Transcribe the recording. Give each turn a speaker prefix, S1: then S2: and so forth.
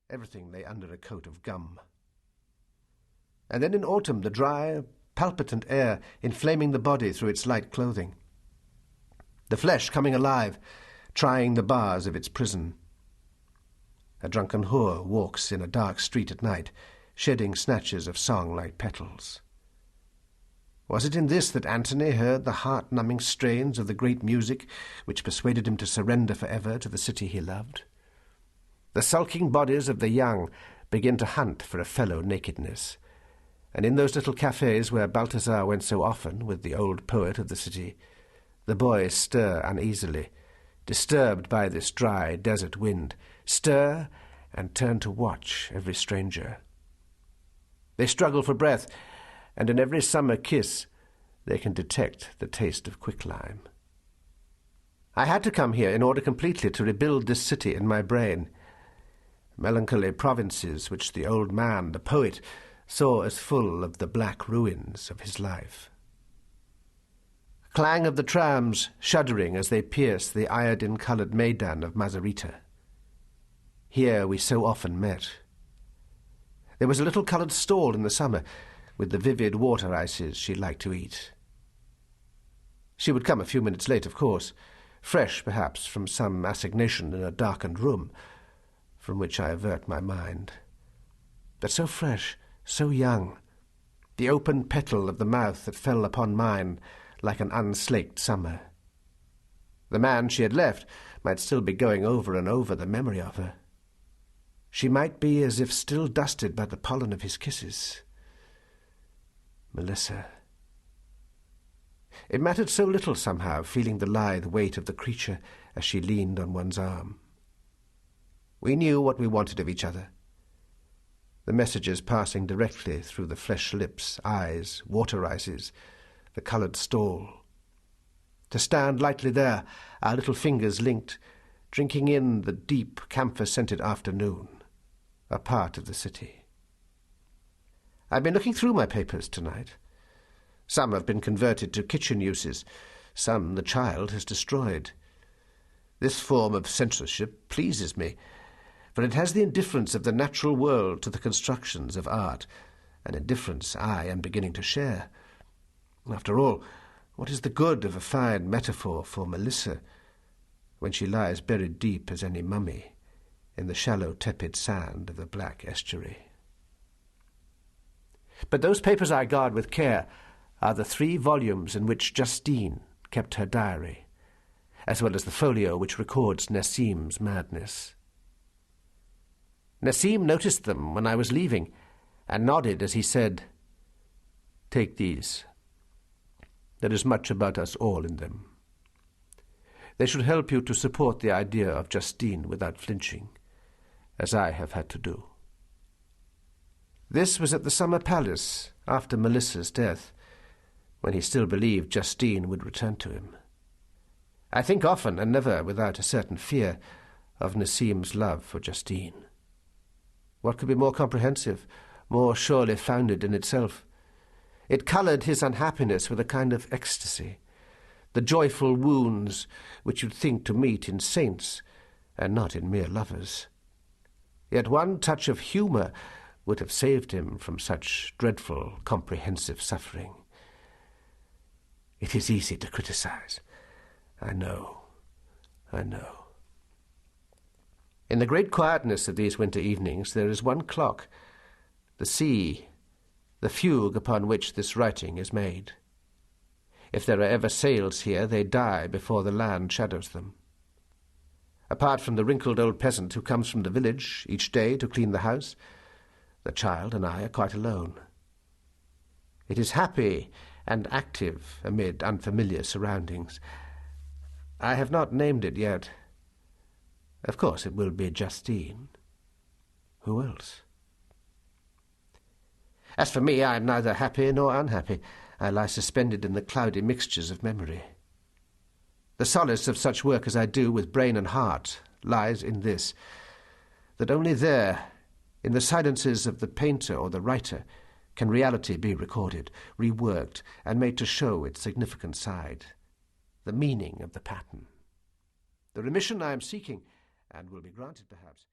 S1: Everything lay under a coat of gum. And then in autumn, the dry, palpitant air inflaming the body through its light clothing. The flesh coming alive, trying the bars of its prison. A drunken whore walks in a dark street at night, shedding snatches of song like petals. Was it in this that Antony heard the heart-numbing strains of the great music which persuaded him to surrender forever to the city he loved? The sulking bodies of the young begin to hunt for a fellow nakedness, and in those little cafes where Balthazar went so often with the old poet of the city, the boys stir uneasily, disturbed by this dry desert wind, stir and turn to watch every stranger. They struggle for breath, and in every summer kiss they can detect the taste of quicklime. I had to come here in order completely to rebuild this city in my brain. Melancholy provinces which the old man, the poet, saw as full of the black ruins of his life. Clang of the trams shuddering as they pierce the iodine-coloured Maidan of Mazarita. Here we so often met. There was a little coloured stall in the summer, with the vivid water ices she liked to eat. She would come a few minutes late, of course, fresh perhaps from some assignation in a darkened room, from which I avert my mind. But so fresh, so young, the open petal of the mouth that fell upon mine like an unslaked summer. The man she had left might still be going over and over the memory of her. She might be as if still dusted by the pollen of his kisses. Melissa. It mattered so little somehow, feeling the lithe weight of the creature as she leaned on one's arm. We knew what we wanted of each other. The messages passing directly through the flesh lips, eyes, water ices, the coloured stall. To stand lightly there, our little fingers linked, drinking in the deep camphor-scented afternoon, a part of the city. I've been looking through my papers tonight. Some have been converted to kitchen uses, some the child has destroyed. This form of censorship pleases me, for it has the indifference of the natural world to the constructions of art, an indifference I am beginning to share. After all, what is the good of a fine metaphor for Melissa when she lies buried deep as any mummy in the shallow, tepid sand of the black estuary? But those papers I guard with care are the 3 volumes in which Justine kept her diary, as well as the folio which records Nessim's madness. Nessim noticed them when I was leaving, and nodded as he said, "Take these. There is much about us all in them. They should help you to support the idea of Justine without flinching, as I have had to do." This was at the Summer Palace, after Melissa's death, when he still believed Justine would return to him. I think often, and never without a certain fear, of Nessim's love for Justine. What could be more comprehensive, more surely founded in itself? It coloured his unhappiness with a kind of ecstasy, the joyful wounds which you'd think to meet in saints and not in mere lovers. Yet one touch of humour would have saved him from such dreadful, comprehensive suffering. It is easy to criticize. I know. In the great quietness of these winter evenings there is one clock, the sea, the fugue upon which this writing is made. If there are ever sails here, they die before the land shadows them. Apart from the wrinkled old peasant who comes from the village each day to clean the house, the child and I are quite alone. It is happy and active amid unfamiliar surroundings. I have not named it yet. Of course it will be Justine. Who else? As for me, I am neither happy nor unhappy. I lie suspended in the cloudy mixtures of memory. The solace of such work as I do with brain and heart lies in this, that only there, in the silences of the painter or the writer, can reality be recorded, reworked, and made to show its significant side, the meaning of the pattern. The remission I am seeking, and will be granted perhaps,